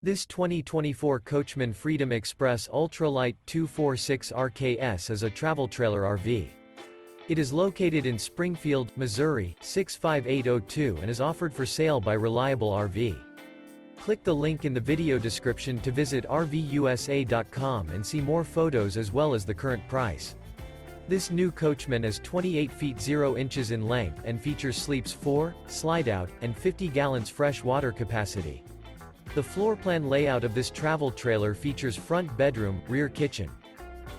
This 2024 Coachmen Freedom Express Ultralight 246 RKS is a travel trailer RV. It is located in Springfield, Missouri, 65802 and is offered for sale by Reliable RV. Click the link in the video description to visit RVUSA.com and see more photos as well as the current price. This new Coachmen is 28 feet 0 inches in length and features sleeps 4, Slideout, and 50 gallons fresh water capacity. The floor plan layout of this travel trailer features front bedroom, rear kitchen.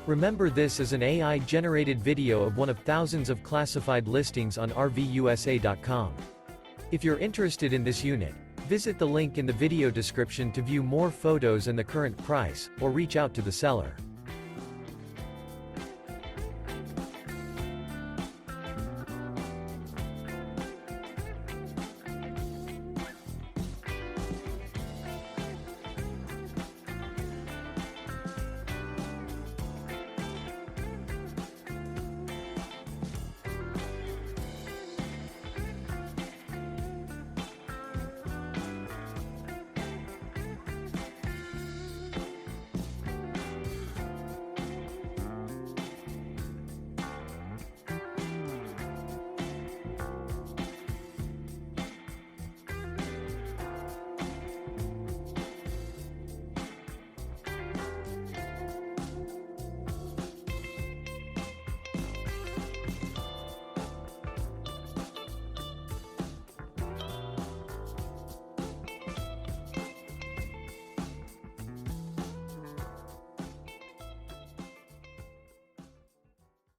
Remember, this is an AI-generated video of one of thousands of classified listings on RVUSA.com. If you're interested in this unit, visit the link in the video description to view more photos and the current price, or reach out to the seller.